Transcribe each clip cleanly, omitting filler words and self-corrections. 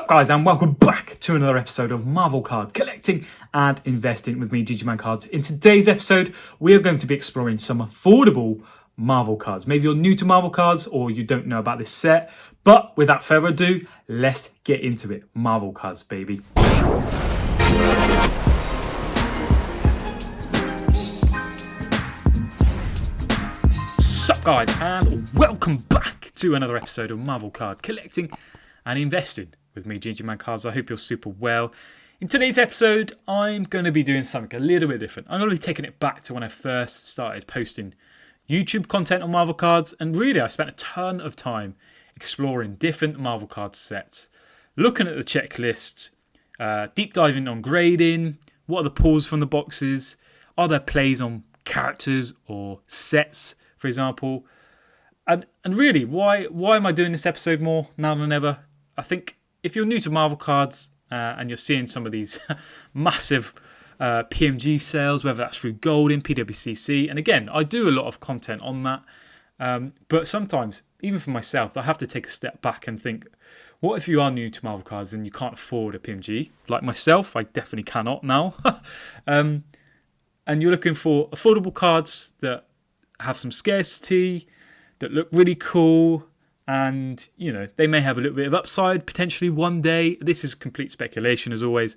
Sup guys, and welcome back to another episode of Marvel Card Collecting and Investing with me, GGman Cards. In today's episode, we are going to be exploring some affordable Marvel cards. Maybe you're new to Marvel cards or you don't know about this set, but without further ado, let's get into it. Marvel cards, baby. Sup guys, and welcome back to another episode of Marvel Card Collecting and Investing with me, GGman Cards. I hope you're super well. In today's episode, I'm going to be doing something a little bit different. I'm going to be taking it back to when I first started posting YouTube content on Marvel cards, and really I spent a ton of time exploring different Marvel card sets, looking at the checklist, deep diving on grading, what are the pulls from the boxes, are there plays on characters or sets, for example, and really why am I doing this episode more now than ever? I think if you're new to Marvel cards and you're seeing some of these massive PMG sales, whether that's through Golden, PWCC, and again, I do a lot of content on that, but sometimes, even for myself, I have to take a step back and think, what if you are new to Marvel cards and you can't afford a PMG? Like myself, I definitely cannot now. And you're looking for affordable cards that have some scarcity, that look really cool, and you know they may have a little bit of upside potentially one day. This is complete speculation as always,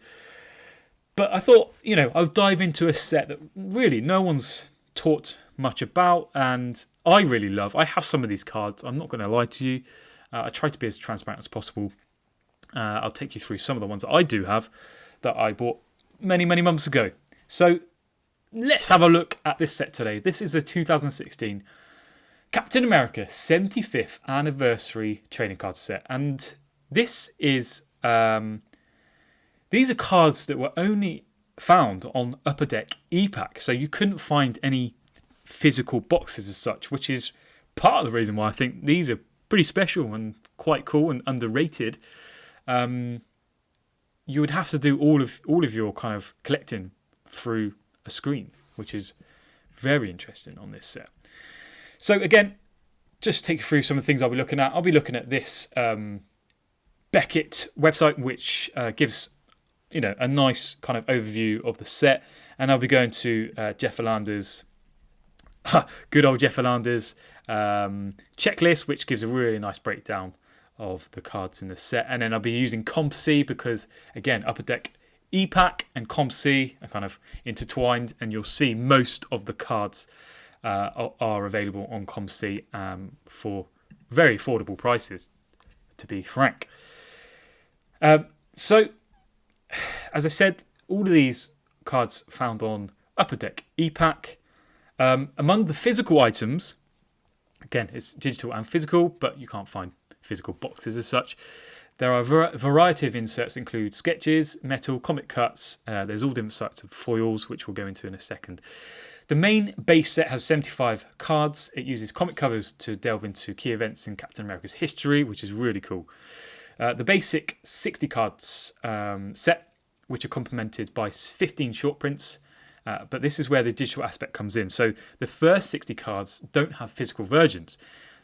but I thought I'll dive into a set that really no one's talked much about and I really love. I have some of these cards, I'm not going to lie to you. I try to be as transparent as possible. I'll take you through some of the ones that I do have that I bought many months ago. So let's have a look at this set today. This is a 2016 Captain America 75th anniversary trading card set, and this is these are cards that were only found on Upper Deck e-Pack, so you couldn't find any physical boxes as such, which is part of the reason why I think these are pretty special and quite cool and underrated. You would have to do all of your kind of collecting through a screen, which is very interesting on this set. So again, just take you through some of the things I'll be looking at. I'll be looking at this Beckett website, which gives a nice kind of overview of the set, and I'll be going to Jeff Alander's good old Jeff Alander's checklist, which gives a really nice breakdown of the cards in the set, and then I'll be using CompC because again, Upper Deck e-Pack and CompC are kind of intertwined, and you'll see most of the cards are available on CompC for very affordable prices, to be frank. So, as I said, all of these cards found on Upper Deck e-Pack. Among the physical items, again, it's digital and physical, but you can't find physical boxes as such. There are a variety of inserts, include sketches, metal, comic cuts. There's all different sorts of foils, which we'll go into in a second. The main base set has 75 cards. It uses comic covers to delve into key events in Captain America's history, which is really cool. The basic 60 cards set, which are complemented by 15 short prints, but this is where the digital aspect comes in. So the first 60 cards don't have physical versions.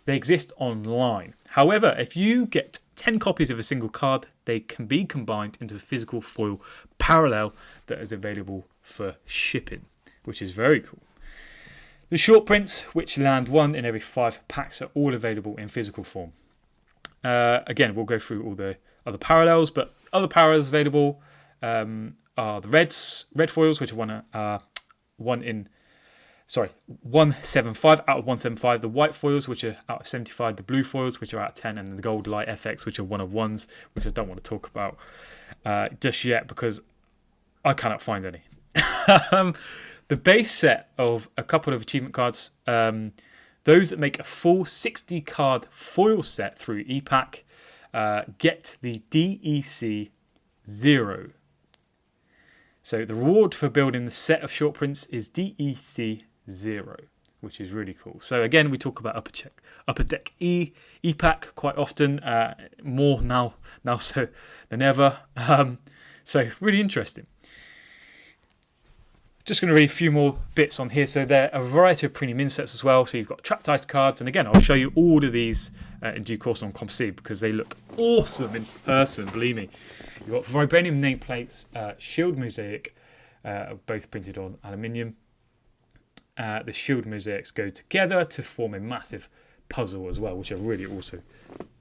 They exist online. However, if you get 10 copies of a single card, they can be combined into a physical foil parallel that is available for shipping, which is very cool. The short prints, which land 1 in every 5 packs, are all available in physical form. Again, we'll go through all the other parallels, but other parallels available are the red foils, which are 175 out of 175. The white foils, which are out of 75. The blue foils, which are out of 10, and the gold light FX, which are 1 of 1s, which I don't want to talk about just yet because I cannot find any. The base set of a couple of achievement cards, those that make a full 60 card foil set through e-Pack get the DEC 0. So the reward for building the set of short prints is DEC 0, which is really cool. So again, we talk about Upper Deck e-Pack quite often, more now so than ever. So really interesting. Just going to read a few more bits on here. So there are a variety of premium insets as well. So you've got trapped ice cards. And again, I'll show you all of these in due course on ComC because they look awesome in person, believe me. You've got vibranium nameplates, shield mosaic, both printed on aluminium. The shield mosaics go together to form a massive puzzle as well, which are really also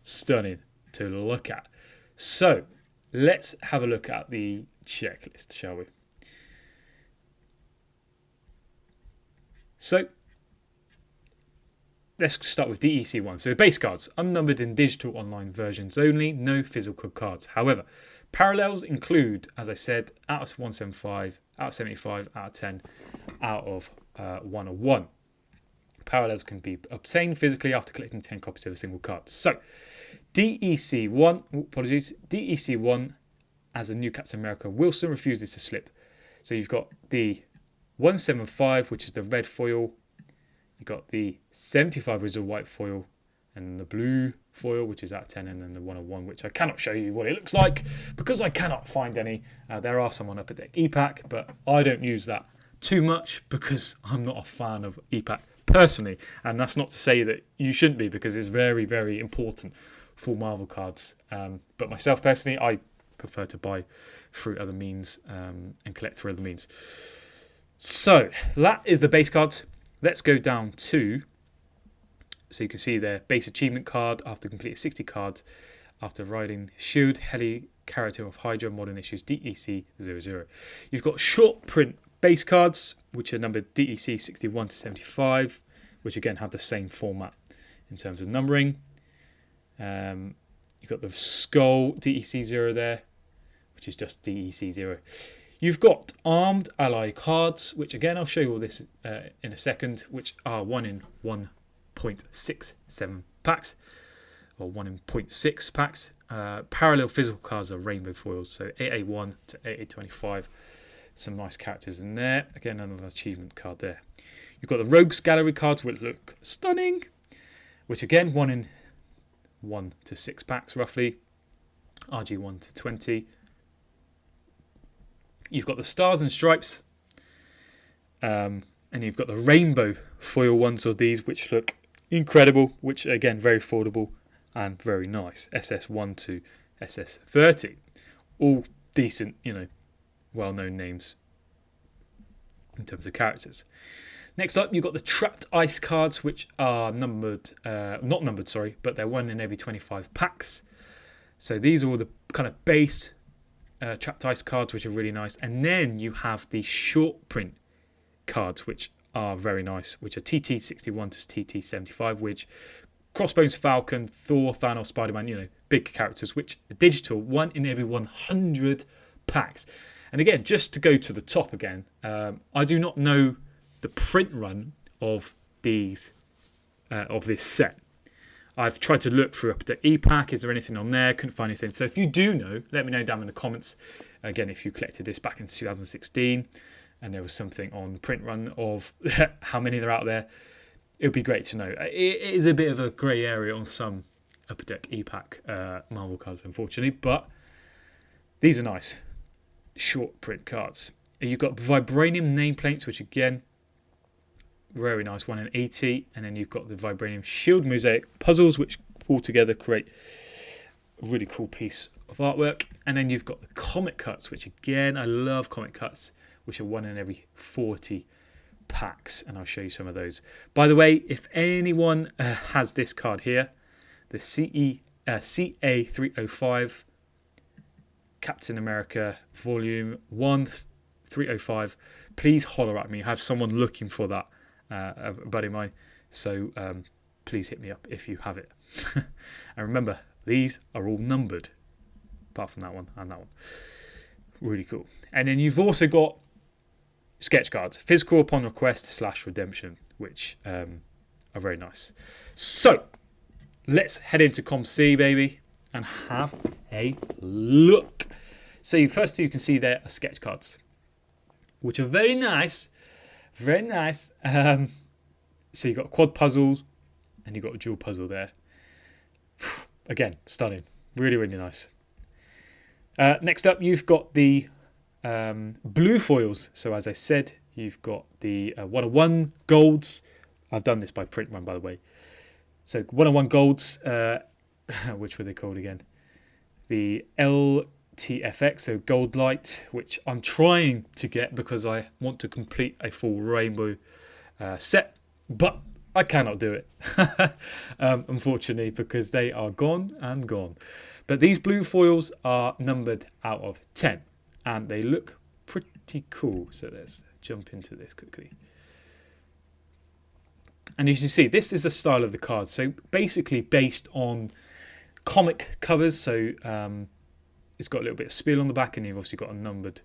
stunning to look at. So let's have a look at the checklist, shall we? So let's start with DEC1. So base cards, unnumbered in digital online versions only, no physical cards. However, parallels include, as I said, out of 175, out of 75, out of 10, out of 101. Parallels can be obtained physically after collecting 10 copies of a single card. So DEC1 as a new Captain America, Wilson refuses to slip. So you've got the 175, which is the red foil. You've got the 75, which is the white foil, and the blue foil, which is out of 10, and then the 101, which I cannot show you what it looks like because I cannot find any. There are some on Upper Deck EPAC, but I don't use that too much because I'm not a fan of EPAC personally, and that's not to say that you shouldn't be, because it's very, very important for Marvel cards. But myself personally, I prefer to buy through other means and collect through other means. So that is the base cards. Let's go down to, so you can see their base achievement card after completing 60 cards after riding Shield Heli character of Hydra Modern Issues DEC00. You've got short print base cards, which are numbered DEC 61 to 75, which again have the same format in terms of numbering. You've got the Skull DEC0 there, which is just DEC0. You've got armed ally cards, which again I'll show you all this in a second, which are 1 in 1.67 packs, or 1 in 0.6 packs. Parallel physical cards are rainbow foils, so 8A1 to 8A25. Some nice characters in there. Again, another achievement card there. You've got the Rogues Gallery cards, which look stunning, which again 1 in 1 to 6 packs roughly. RG1 to 20. You've got the Stars and Stripes, and you've got the rainbow foil ones of these, which look incredible, which again very affordable and very nice. SS1 to SS30, all decent, well-known names in terms of characters. Next up, you've got the Trapped Ice cards, which are numbered, not numbered, sorry, but they're 1 in every 25 packs. So these are all the kind of base Trapped Ice cards, which are really nice. And then you have the short print cards, which are very nice, which are TT61 to TT75, which Crossbones, Falcon, Thor, Thanos, Spider-Man, big characters, which are digital, 1 in every 100 packs. And again, just to go to the top again, I do not know the print run of these, of this set. I've tried to look through Upper Deck EPAC. Is there anything on there? Couldn't find anything. So if you do know, let me know down in the comments. Again, if you collected this back in 2016 and there was something on print run of how many there are out there, it would be great to know. It is a bit of a grey area on some Upper Deck EPAC Marvel cards, unfortunately, but these are nice short print cards. You've got vibranium nameplates, which again, very nice, 1 in 80, and then you've got the vibranium shield mosaic puzzles, which all together create a really cool piece of artwork. And then you've got the comic cuts, which again, I love comic cuts, which are 1 in every 40 packs, and I'll show you some of those. By the way, if anyone has this card here, the CA305 Captain America Volume 1 305, please holler at me. I have someone looking for that, a buddy of mine, so please hit me up if you have it. And remember, these are all numbered, apart from that one and that one. Really cool. And then you've also got sketch cards, physical upon request / redemption, which are very nice. So let's head into ComC, baby, and have a look. So first you can see there are sketch cards, which are very nice. Very nice. So you've got quad puzzles and you've got a dual puzzle there. Again, stunning. Really, really nice. Next up, you've got the blue foils. So as I said, you've got the 101 golds. I've done this by print run, by the way. So 101 golds, which were they called again? The LTFX, so Gold Light, which I'm trying to get because I want to complete a full rainbow set, but I cannot do it, unfortunately, because they are gone and gone. But these blue foils are numbered out of 10, and they look pretty cool. So let's jump into this quickly. And as you see, this is the style of the card. So basically based on comic covers. So it's got a little bit of spill on the back, and you've obviously got a numbered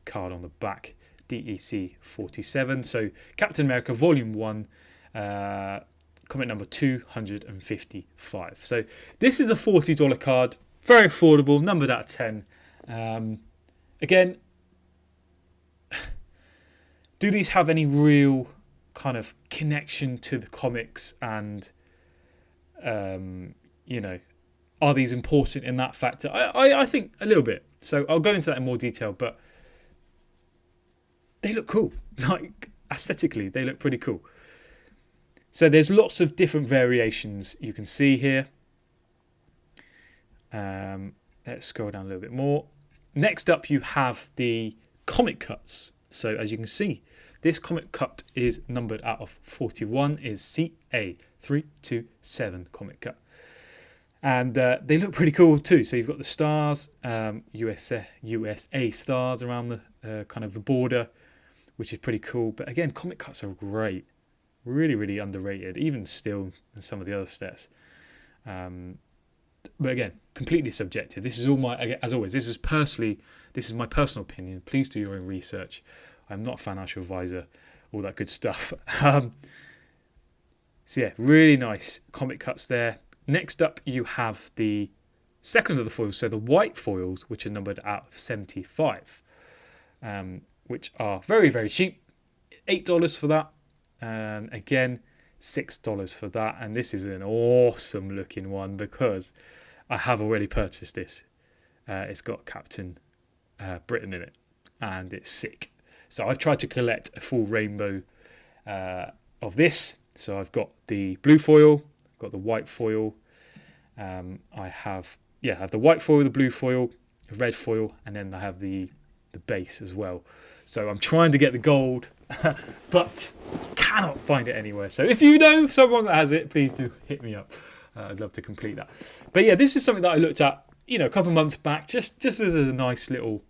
card on the back, DEC 47. So Captain America Volume 1, comic number 255. So this is a $40 card, very affordable, numbered out of 10. Again, do these have any real kind of connection to the comics, and are these important in that factor? I think a little bit. So I'll go into that in more detail, but they look cool. Like, aesthetically, they look pretty cool. So there's lots of different variations you can see here. Let's scroll down a little bit more. Next up, you have the comic cuts. So as you can see, this comic cut is numbered out of 41, is CA327 comic cut. And they look pretty cool too. So you've got the stars, USA stars around the kind of the border, which is pretty cool. But again, comic cuts are great. Really, really underrated, even still in some of the other sets. But again, completely subjective. This is all as always, this is my personal opinion. Please do your own research. I'm not a financial advisor, all that good stuff. So yeah, really nice comic cuts there. Next up, you have the second of the foils, so the white foils, which are numbered out of 75, which are very, very cheap. $8 for that. Again, $6 for that. And this is an awesome looking one because I have already purchased this. It's got Captain Britain in it, and it's sick. So I've tried to collect a full rainbow of this. So I've got the blue foil, got the white foil. I have the white foil, the blue foil, the red foil, and then I have the base as well. So I'm trying to get the gold, but cannot find it anywhere. So if you know someone that has it, please do hit me up. I'd love to complete that. But yeah, this is something that I looked at, a couple of months back, just as a nice little,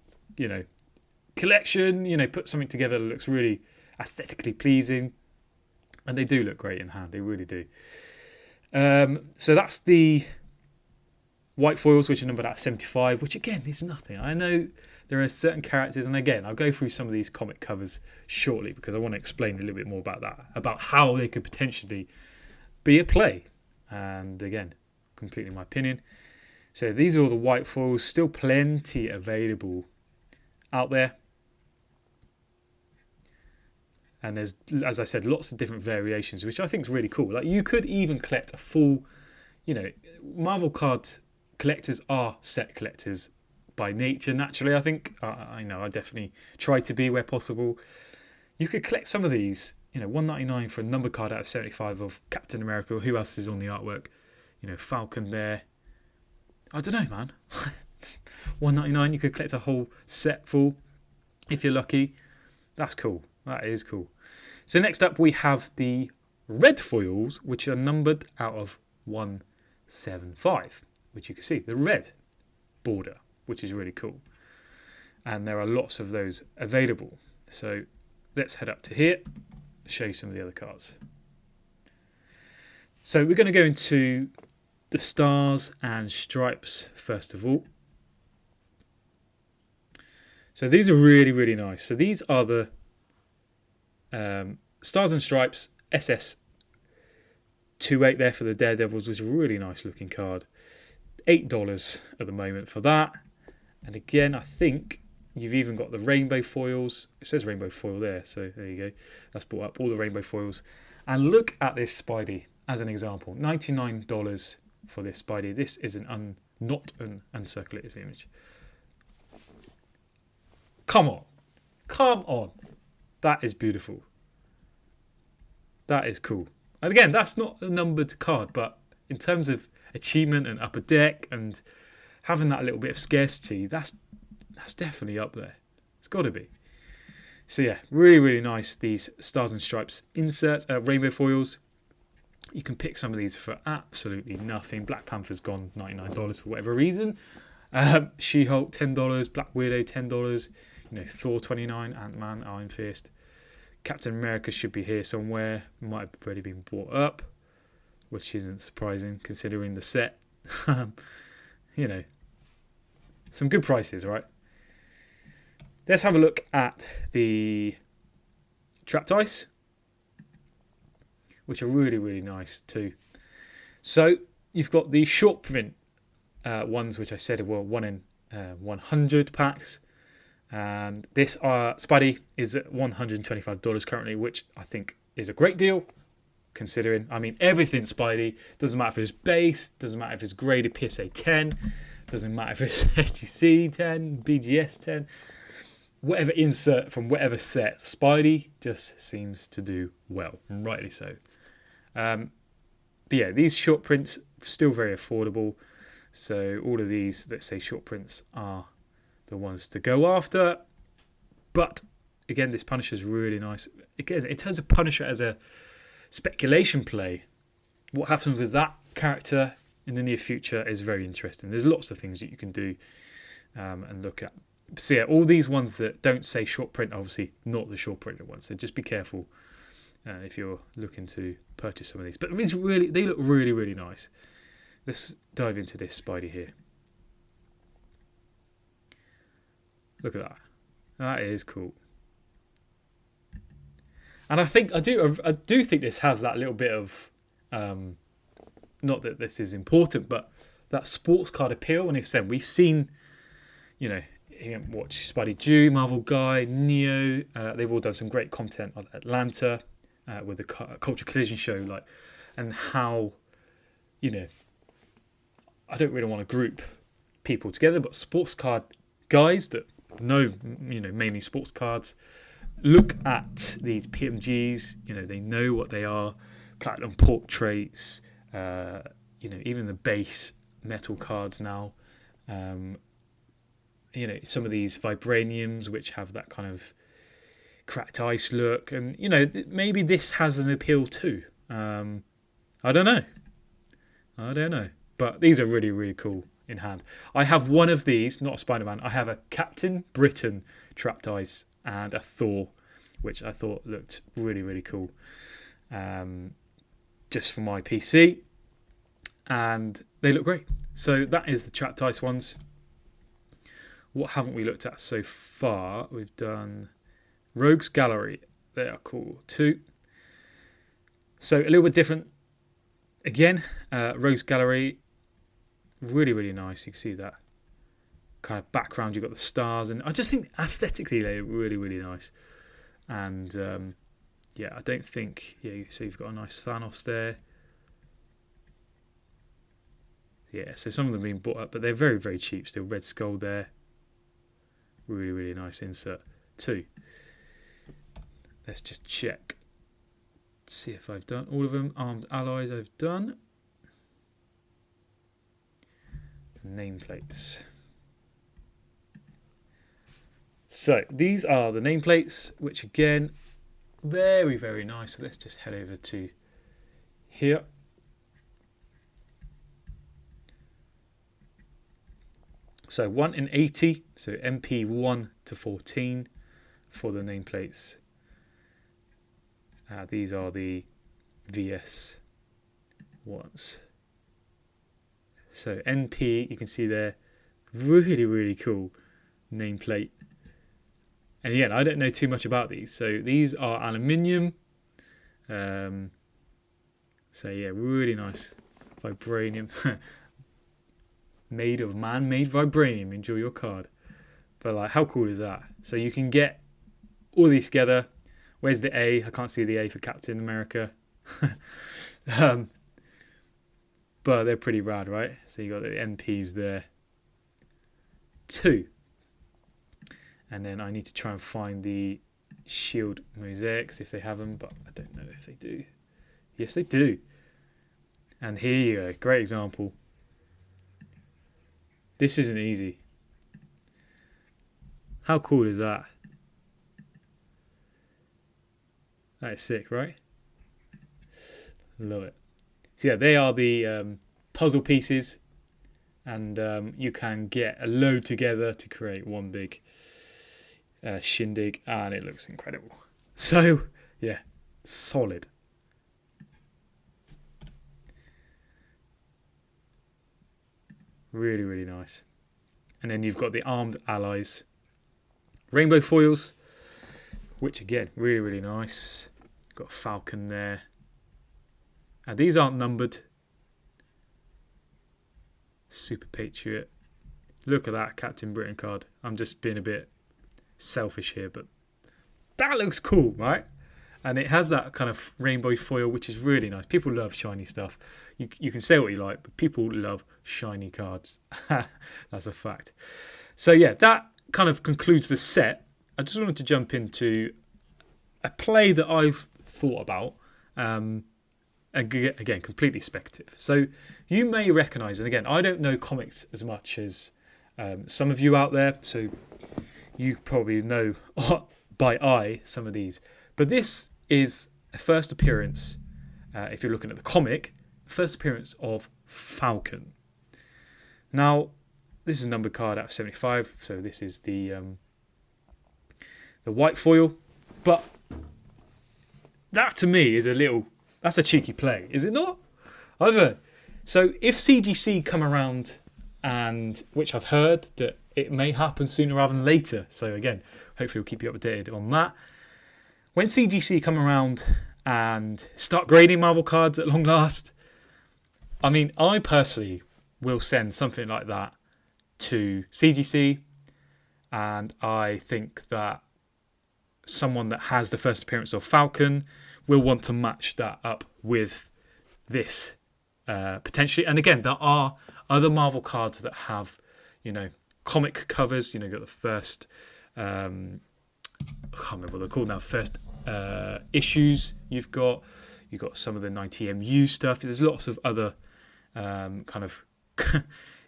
collection. Put something together that looks really aesthetically pleasing, and they do look great in hand. They really do. So that's the white foils, which are numbered at 75, which again is nothing. I know there are certain characters, and again, I'll go through some of these comic covers shortly because I want to explain a little bit more about that, about how they could potentially be a play. And again, completely my opinion. So these are all the white foils, still plenty available out there. And there's, as I said, lots of different variations, which I think is really cool. Like, you could even collect a full, Marvel card collectors are set collectors by nature, naturally, I think. I know, I definitely try to be where possible. You could collect some of these, $1.99 for a number card out of 75 of Captain America. Who else is on the artwork? Falcon there. I don't know, man. $1.99, you could collect a whole set full if you're lucky. That's cool. That is cool. So next up, we have the red foils, which are numbered out of 175, which you can see, the red border, which is really cool. And there are lots of those available. So let's head up to here, show you some of the other cards. So we're going to go into the stars and stripes first of all. So these are really, really nice. So these are the Stars and Stripes SS28 there for the Daredevils, which is a really nice looking card. $8 at the moment for that. And again, I think you've even got the rainbow foils. It says rainbow foil there, so there you go. That's brought up all the rainbow foils. And look at this Spidey as an example. $99 for this Spidey. This is not an uncirculated image. Come on. That is beautiful. That is cool. And again, that's not a numbered card, but in terms of achievement and upper deck and having that little bit of scarcity, that's definitely up there. It's got to be. So yeah, really, really nice, these Stars and Stripes inserts, rainbow foils. You can pick some of these for absolutely nothing. Black Panther's gone $99 for whatever reason. She-Hulk $10, Black Widow $10, Thor $29, Ant-Man, Iron Fist. Captain America should be here somewhere. Might have already been bought up, which isn't surprising considering the set. Some good prices, right? Let's have a look at the trap dice, which are really, really nice too. So you've got the short print ones, which I said were 1 in 100 packs. And this Spidey is at $125 currently, which I think is a great deal, considering, everything Spidey. Doesn't matter if it's base, doesn't matter if it's graded PSA 10, doesn't matter if it's SGC 10, BGS 10. Whatever insert from whatever set, Spidey just seems to do well, and rightly so. But yeah, these short prints still very affordable. So all of these, let's say short prints, are the ones to go after. But again, this Punisher is really nice. Again, in terms of Punisher as a speculation play, what happens with that character in the near future is very interesting. There's lots of things that you can do and look at. So yeah, all these ones that don't say short print, obviously not the short printed ones. So just be careful if you're looking to purchase some of these. But they look really, really nice. Let's dive into this Spidey here. Look at that. That is cool. And I do think this has that little bit of, not that this is important, but that sports card appeal. And if said, we've seen, watch Spidey Jew, Marvel Guy, Neo. They've all done some great content on Atlanta with the Culture Collision show, and how, I don't really want to group people together, but sports card guys that know, mainly sports cards, look at these PMGs. They know what they are. Platinum portraits. Even the base metal cards now. Some of these vibraniums which have that kind of cracked ice look, and maybe this has an appeal too. I don't know, but these are really, really cool in hand. I have one of these, not a Spider-Man. I have a Captain Britain trap dice and a Thor, which I thought looked really, really cool, just for my PC, and they look great. So that is the trap dice ones. What haven't we looked at so far? We've done Rogues Gallery. They are cool too. So a little bit different. Again, Rogues Gallery, really, really nice. You can see that kind of background. You've got the stars. And I just think aesthetically they're really, really nice. And I don't think... so you've got a nice Thanos there. Yeah, so some of them have been bought up, but they're very, very cheap still. Red Skull there. Really, really nice insert too. Let's just check. See if I've done all of them. Armed Allies I've done. Nameplates. So these are the nameplates, which again, very, very nice. So let's just head over to here. So 1 in 80, so MP 1 to 14 for the nameplates. These are the VS ones. So NP, you can see there, really, really cool nameplate. And again, I don't know too much about these. So these are aluminium. So yeah, really nice vibranium. Made of man-made vibranium. Enjoy your card. But how cool is that? So you can get all these together. Where's the A? I can't see the A for Captain America. But they're pretty rad, right? So you got the MPs there. 2. And then I need to try and find the Shield mosaics if they have them, but I don't know if they do. Yes, they do. And here you go, great example. This isn't easy. How cool is that? That is sick, right? Love it. So yeah, they are the puzzle pieces, and you can get a load together to create one big shindig, and it looks incredible. So yeah, solid. Really, really nice. And then you've got the armed allies, rainbow foils, which again, really, really nice. Got a falcon there. And these aren't numbered. Super Patriot. Look at that Captain Britain card. I'm just being a bit selfish here, but that looks cool, right? And it has that kind of rainbow foil, which is really nice. People love shiny stuff. You can say what you like, but people love shiny cards. That's a fact. So yeah, that kind of concludes the set. I just wanted to jump into a play that I've thought about. Again, completely speculative. So you may recognise, and again, I don't know comics as much as some of you out there, so you probably know by eye some of these. But this is a first appearance, if you're looking at the comic, first appearance of Falcon. Now, this is a numbered card out of 75, so this is the white foil. But that to me is that's a cheeky play, is it not? I don't know. So if CGC come around, and which I've heard that it may happen sooner rather than later. So again, hopefully we'll keep you updated on that. When CGC come around and start grading Marvel cards at long last, I mean, I personally will send something like that to CGC, and I think that someone that has the first appearance of Falcon will want to match that up with this potentially. And again, there are other Marvel cards that have, comic covers. You've got the first, I can't remember what they're called now, first issues. You've got some of the 90MU stuff. There's lots of other kind of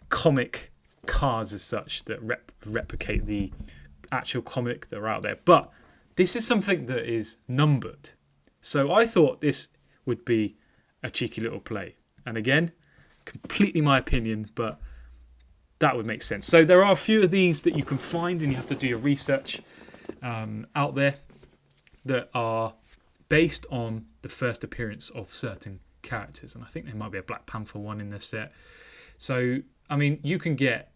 comic cards as such that replicate the actual comic that are out there. But this is something that is numbered. So I thought this would be a cheeky little play. And again, completely my opinion, but that would make sense. So there are a few of these that you can find, and you have to do your research out there, that are based on the first appearance of certain characters. And I think there might be a Black Panther one in this set. So, I mean, you can get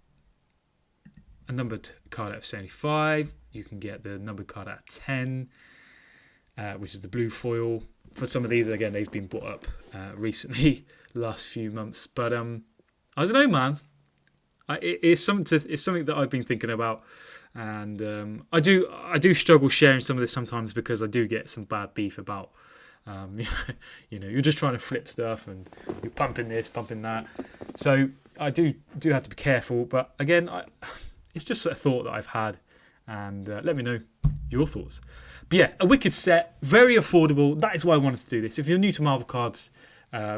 a numbered card out of 75. You can get the numbered card out of 10. Which is the blue foil. For some of these, again, they've been brought up recently, last few months. But I don't know, man. It's something that I've been thinking about, and I do struggle sharing some of this sometimes because I do get some bad beef about, you're just trying to flip stuff and you're pumping this, pumping that. So I do have to be careful. But again, it's just a thought that I've had, and let me know your thoughts. But yeah, a wicked set, very affordable. That is why I wanted to do this. If you're new to Marvel cards,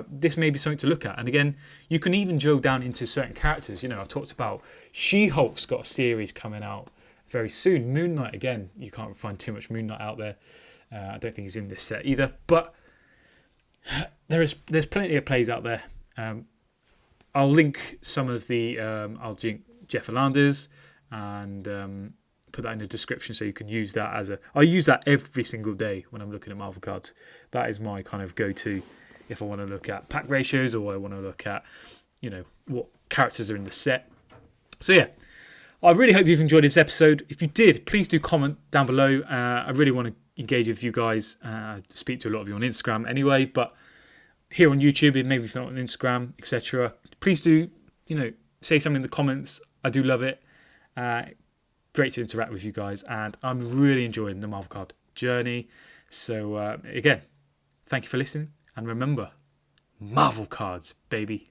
this may be something to look at. And again, you can even drill down into certain characters. I've talked about She-Hulk's got a series coming out very soon. Moon Knight, again, you can't find too much Moon Knight out there. I don't think he's in this set either. But there's plenty of plays out there. I'll link some of the I'll link Jeff Alander's and put that in the description so you can use that I use that every single day when I'm looking at Marvel cards. That is my kind of go-to if I want to look at pack ratios, or I want to look at, what characters are in the set. So yeah, I really hope you've enjoyed this episode. If you did, please do comment down below. I really want to engage with you guys. Speak to a lot of you on Instagram anyway, but here on YouTube, maybe if not on Instagram, etc. Please do, say something in the comments. I do love it. Great to interact with you guys, and I'm really enjoying the Marvel card journey. So again, thank you for listening, and remember, Marvel cards, baby.